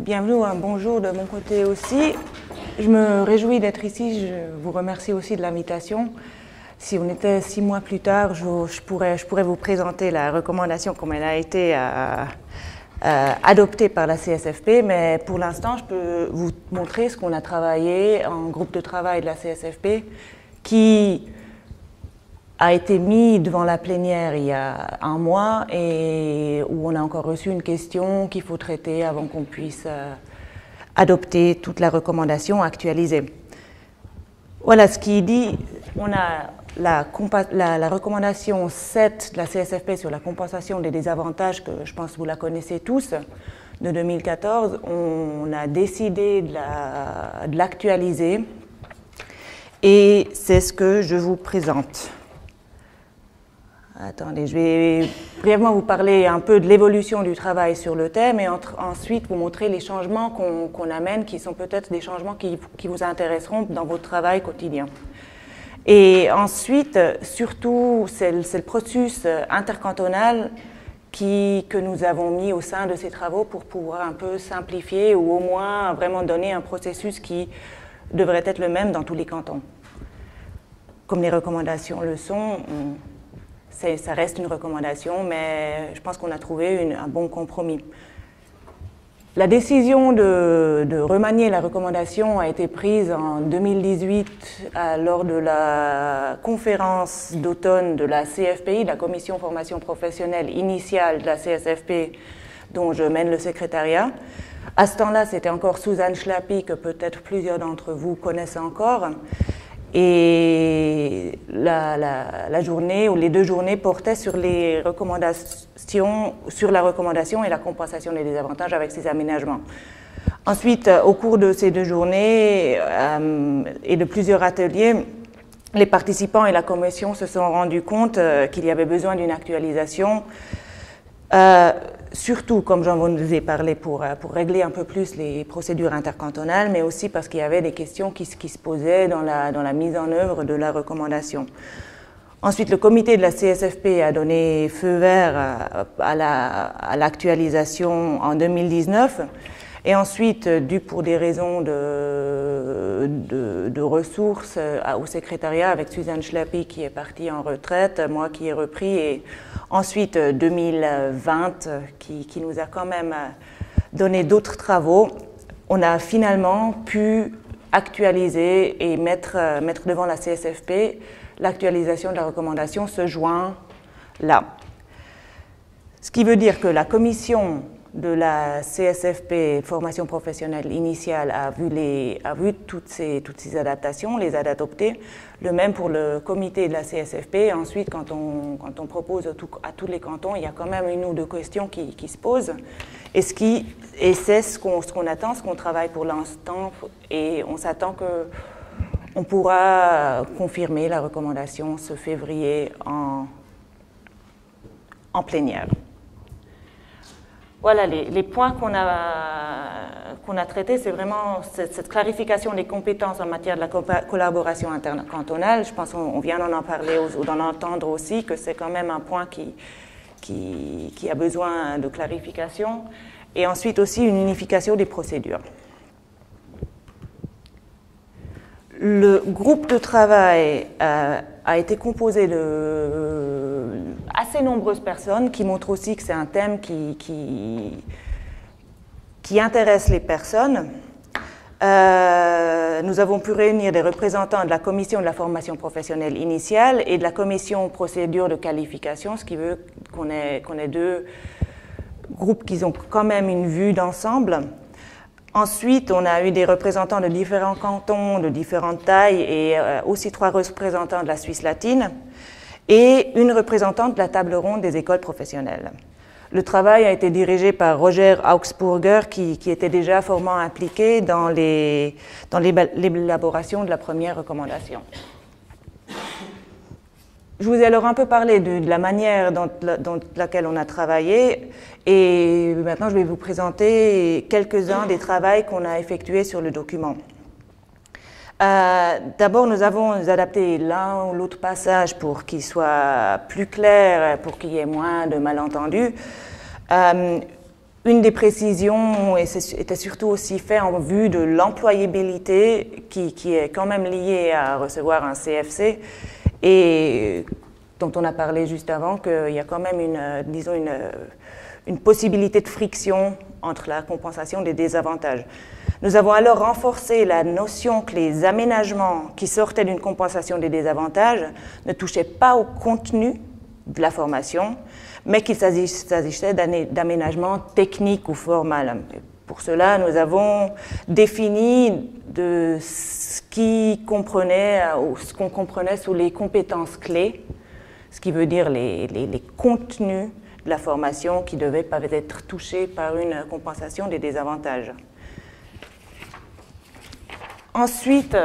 bienvenue, un bonjour de mon côté aussi. Je me réjouis d'être ici, je vous remercie aussi de l'invitation. Si on était 6 mois plus tard, je pourrais vous présenter la recommandation comme elle a été adoptée par la CSFP, mais pour l'instant, je peux vous montrer ce qu'on a travaillé en groupe de travail de la CSFP qui a été mis devant la plénière il y a un mois et où on a encore reçu une question qu'il faut traiter avant qu'on puisse adopter toute la recommandation actualisée. Voilà ce qui dit, on a la recommandation 7 de la CSFP sur la compensation des désavantages, que je pense que vous la connaissez tous, de 2014. On a décidé de l'actualiser et c'est ce que je vous présente. Attendez, je vais brièvement vous parler un peu de l'évolution du travail sur le thème et ensuite vous montrer les changements qu'on amène, qui sont peut-être des changements qui vous intéresseront dans votre travail quotidien. Et ensuite, surtout, c'est le processus intercantonal que nous avons mis au sein de ces travaux pour pouvoir un peu simplifier ou au moins vraiment donner un processus qui devrait être le même dans tous les cantons. Comme les recommandations le sont, ça reste une recommandation, mais je pense qu'on a trouvé un bon compromis. La décision de remanier la recommandation a été prise en 2018 lors de la conférence d'automne de la CFPI, la Commission Formation Professionnelle Initiale de la CSFP, dont je mène le secrétariat. À ce temps-là, c'était encore Suzanne Schlappi, que peut-être plusieurs d'entre vous connaissent encore. Et la journée ou les 2 journées portaient sur les recommandations, sur la recommandation et la compensation des désavantages avec ces aménagements. Ensuite, au cours de ces 2 journées et de plusieurs ateliers, les participants et la commission se sont rendus compte qu'il y avait besoin d'une actualisation, surtout, comme j'en vous ai parlé, pour régler un peu plus les procédures intercantonales, mais aussi parce qu'il y avait des questions qui se posaient dans la mise en œuvre de la recommandation. Ensuite, le comité de la CSFP a donné feu vert à l'actualisation en 2019. Et ensuite, dû pour des raisons de ressources au secrétariat, avec Suzanne Schlappi qui est partie en retraite, moi qui ai repris, et ensuite 2020 qui nous a quand même donné d'autres travaux, on a finalement pu actualiser et mettre devant la CSFP l'actualisation de la recommandation ce juin là. Ce qui veut dire que la commission de la CSFP, formation professionnelle initiale, a vu toutes ces adaptations, les a adoptées. Le même pour le comité de la CSFP. Ensuite, quand on propose à tous les cantons, il y a quand même 1 ou 2 questions qui se posent. Et c'est ce qu'on attend, ce qu'on travaille pour l'instant. Et on s'attend qu'on pourra confirmer la recommandation ce février en plénière. Voilà, les points qu'on a traités, c'est vraiment cette clarification des compétences en matière de la collaboration intercantonale. Je pense qu'on vient d'en parler ou d'en entendre aussi, que c'est quand même un point qui a besoin de clarification. Et ensuite aussi une unification des procédures. Le groupe de travail a été composé de assez nombreuses personnes qui montrent aussi que c'est un thème qui intéresse les personnes. Nous avons pu réunir des représentants de la commission de la formation professionnelle initiale et de la commission procédure de qualification, ce qui veut qu'on ait 2 groupes qui ont quand même une vue d'ensemble. Ensuite, on a eu des représentants de différents cantons, de différentes tailles, et aussi 3 représentants de la Suisse latine, et une représentante de la table ronde des écoles professionnelles. Le travail a été dirigé par Roger Augsburger, qui était déjà fortement impliqué dans l'élaboration de la première recommandation. Je vous ai alors un peu parlé de la manière dont laquelle on a travaillé, et maintenant je vais vous présenter quelques-uns des travaux qu'on a effectués sur le document. D'abord, nous avons adapté l'un ou l'autre passage pour qu'il soit plus clair, pour qu'il y ait moins de malentendus. Une des précisions était surtout aussi fait en vue de l'employabilité qui est quand même liée à recevoir un CFC et dont on a parlé juste avant, qu'il y a quand même une possibilité de friction entre la compensation des désavantages. Nous avons alors renforcé la notion que les aménagements qui sortaient d'une compensation des désavantages ne touchaient pas au contenu de la formation, mais qu'il s'agissait d'aménagements techniques ou formels. Pour cela, nous avons défini ce qu'on comprenait sous les compétences clés, ce qui veut dire les contenus de la formation qui devaient pas être touchés par une compensation des désavantages. Ensuite,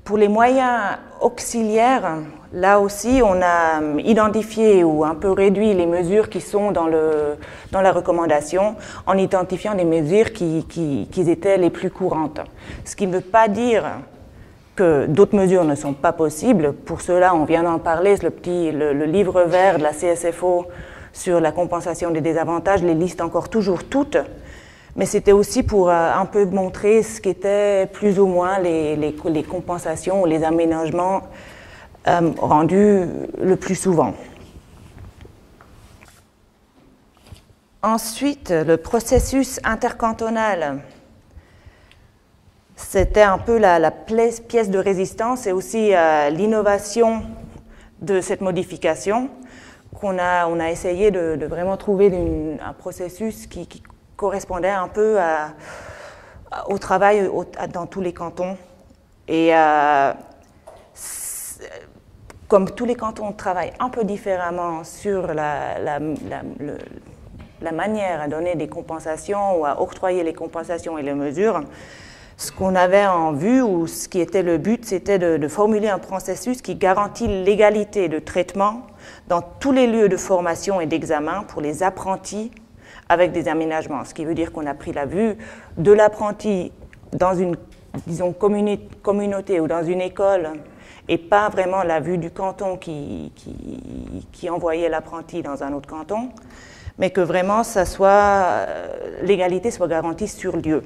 pour les moyens auxiliaires, là aussi, on a identifié ou un peu réduit les mesures qui sont dans la recommandation en identifiant des mesures qui étaient les plus courantes. Ce qui ne veut pas dire que d'autres mesures ne sont pas possibles. Pour cela, on vient d'en parler, le livre vert de la CSFO sur la compensation des désavantages les liste encore toujours toutes. Mais c'était aussi pour un peu montrer ce qu'étaient plus ou moins les compensations ou les aménagements rendus le plus souvent. Ensuite, le processus intercantonal. C'était un peu la pièce de résistance et aussi l'innovation de cette modification qu'on a essayé de vraiment trouver un processus qui correspondait un peu au travail dans tous les cantons. Et comme tous les cantons travaillent un peu différemment sur la manière à donner des compensations ou à octroyer les compensations et les mesures, ce qu'on avait en vue, ou ce qui était le but, c'était de formuler un processus qui garantit l'égalité de traitement dans tous les lieux de formation et d'examen pour les apprentis avec des aménagements. Ce qui veut dire qu'on a pris la vue de l'apprenti dans une, disons, communauté ou dans une école et pas vraiment la vue du canton qui envoyait l'apprenti dans un autre canton, mais que vraiment l'égalité soit garantie sur lieu.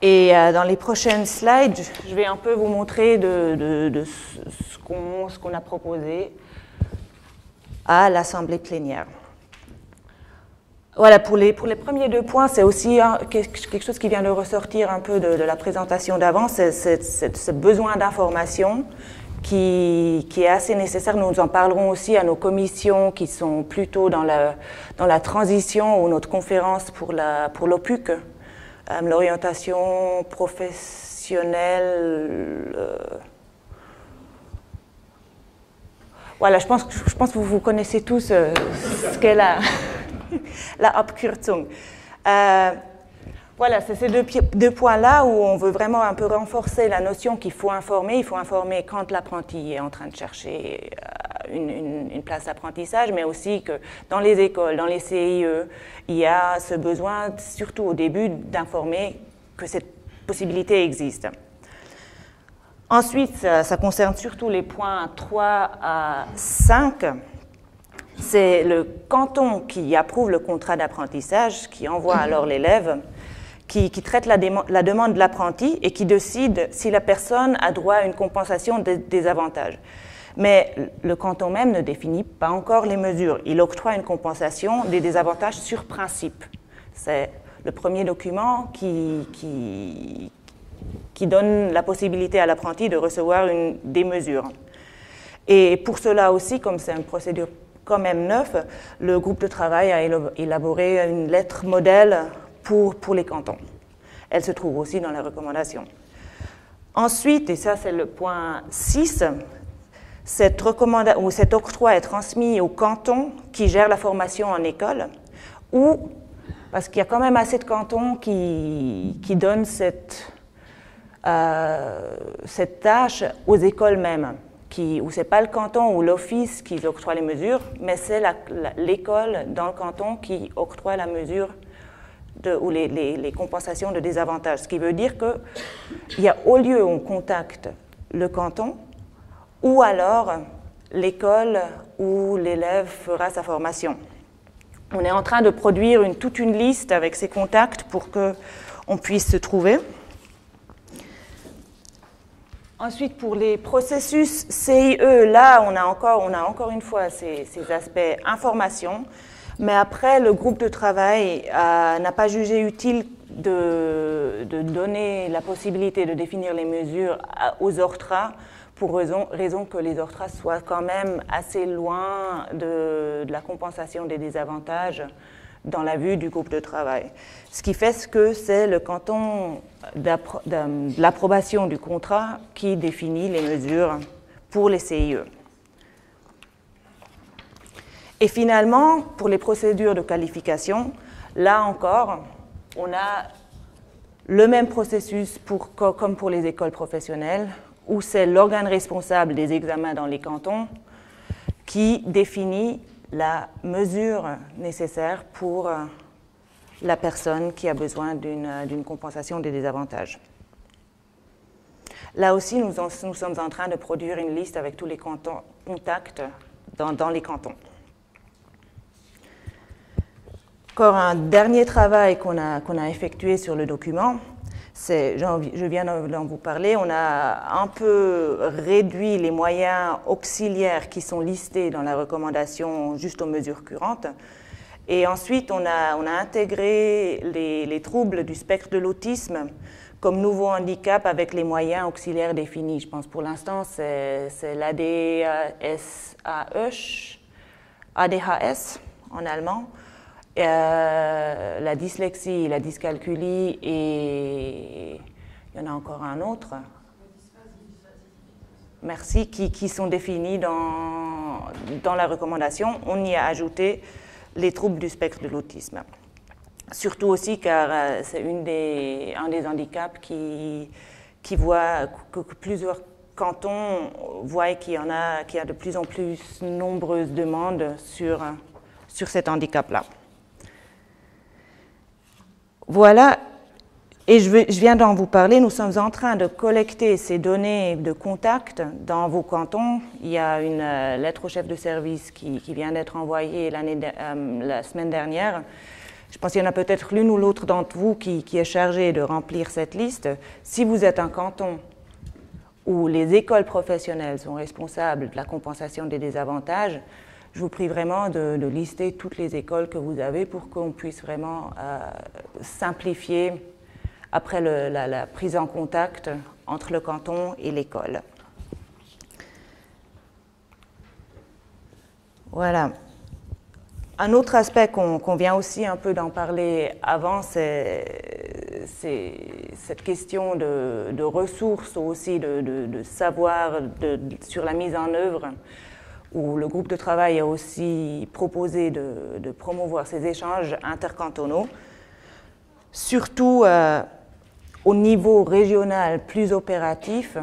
Et dans les prochaines slides, je vais un peu vous montrer de ce qu'on a proposé à l'Assemblée plénière. Voilà, pour les premiers deux points, c'est aussi quelque chose qui vient de ressortir un peu de la présentation d'avant, c'est ce besoin d'information qui est assez nécessaire. Nous en parlerons aussi à nos commissions qui sont plutôt dans la transition ou notre conférence pour l'OPUC, l'orientation professionnelle. Voilà, je pense que vous connaissez tous ce qu'est la Abkürzung. Voilà, c'est ces deux points-là où on veut vraiment un peu renforcer la notion qu'il faut informer. Il faut informer quand l'apprenti est en train de chercher une place d'apprentissage, mais aussi que dans les écoles, dans les CIE, il y a ce besoin, surtout au début, d'informer que cette possibilité existe. Ensuite, ça concerne surtout les points 3 à 5. C'est le canton qui approuve le contrat d'apprentissage, qui envoie alors l'élève, qui traite la demande de l'apprenti et qui décide si la personne a droit à une compensation des avantages. Mais le canton même ne définit pas encore les mesures. Il octroie une compensation des désavantages sur principe. C'est le premier document qui donne la possibilité à l'apprenti de recevoir des mesures. Et pour cela aussi, comme c'est une procédure quand même neuve, le groupe de travail a élaboré une lettre modèle pour les cantons. Elle se trouve aussi dans la recommandation. Ensuite, et ça c'est le point 6, cet octroi est transmis au canton qui gère la formation en école, ou parce qu'il y a quand même assez de cantons qui donnent cette tâche aux écoles mêmes, où ce n'est pas le canton ou l'office qui octroie les mesures, mais c'est l'école dans le canton qui octroie la mesure ou les compensations de désavantages. Ce qui veut dire qu'il y a au lieu où on contacte le canton, ou alors l'école où l'élève fera sa formation. On est en train de produire toute une liste avec ces contacts pour qu'on puisse se trouver. Ensuite, pour les processus CIE, là, on a encore une fois ces aspects information, mais après, le groupe de travail n'a pas jugé utile de donner la possibilité de définir les mesures aux ORTRA, pour raison que les ORTRA soient quand même assez loin de la compensation des désavantages dans la vue du groupe de travail. Ce qui fait que c'est le canton de l'approbation du contrat qui définit les mesures pour les CIE. Et finalement, pour les procédures de qualification, là encore, on a le même processus comme pour les écoles professionnelles, où c'est l'organe responsable des examens dans les cantons qui définit la mesure nécessaire pour la personne qui a besoin d'une compensation des désavantages. Là aussi, nous sommes en train de produire une liste avec tous les contacts dans les cantons. Encore un dernier travail qu'on a effectué sur le document, je viens d'en vous parler, on a un peu réduit les moyens auxiliaires qui sont listés dans la recommandation juste aux mesures courantes. Et ensuite, on a intégré les troubles du spectre de l'autisme comme nouveau handicap avec les moyens auxiliaires définis. Je pense pour l'instant, c'est ADHS en allemand. La dyslexie, la dyscalculie et il y en a encore un autre, merci, qui sont définis dans la recommandation. On y a ajouté les troubles du spectre de l'autisme. Surtout aussi car c'est un des handicaps qui voit que plusieurs cantons voient qu'il y a de plus en plus nombreuses demandes sur cet handicap-là. Voilà, et je viens d'en vous parler, nous sommes en train de collecter ces données de contact dans vos cantons. Il y a une lettre au chef de service qui vient d'être envoyée la semaine dernière. Je pense qu'il y en a peut-être l'une ou l'autre d'entre vous qui est chargée de remplir cette liste. Si vous êtes un canton où les écoles professionnelles sont responsables de la compensation des désavantages, je vous prie vraiment de lister toutes les écoles que vous avez pour qu'on puisse vraiment simplifier après la prise en contact entre le canton et l'école. Voilà. Un autre aspect qu'on vient aussi un peu d'en parler avant, c'est cette question de ressources, aussi de savoir sur la mise en œuvre, où le groupe de travail a aussi proposé de promouvoir ces échanges intercantonaux, surtout au niveau régional plus opératif.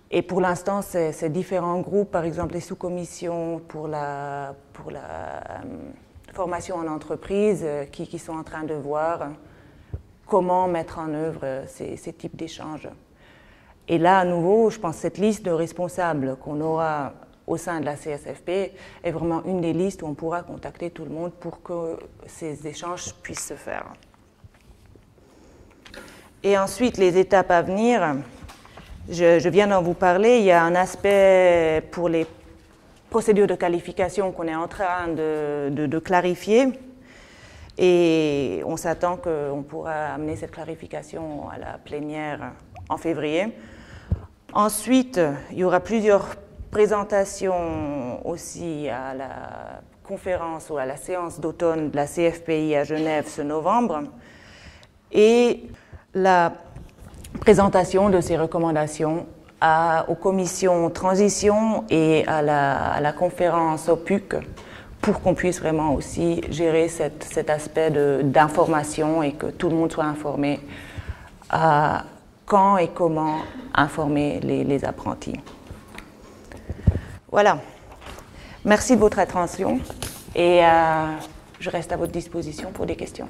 Et pour l'instant, c'est différents groupes, par exemple les sous-commissions pour la formation en entreprise, qui sont en train de voir comment mettre en œuvre ces types d'échanges. Et là, à nouveau, je pense que cette liste de responsables qu'on aura au sein de la CSFP est vraiment une des listes où on pourra contacter tout le monde pour que ces échanges puissent se faire. Et ensuite, les étapes à venir, je viens d'en vous parler, il y a un aspect pour les procédures de qualification qu'on est en train de clarifier et on s'attend qu'on pourra amener cette clarification à la plénière en février. Ensuite, il y aura plusieurs présentations aussi à la conférence ou à la séance d'automne de la CFPI à Genève ce novembre et la présentation de ces recommandations aux commissions transition et à la conférence au PUC pour qu'on puisse vraiment aussi gérer cet aspect d'information et que tout le monde soit informé à quand et comment informer les apprentis. Voilà. Merci de votre attention et je reste à votre disposition pour des questions.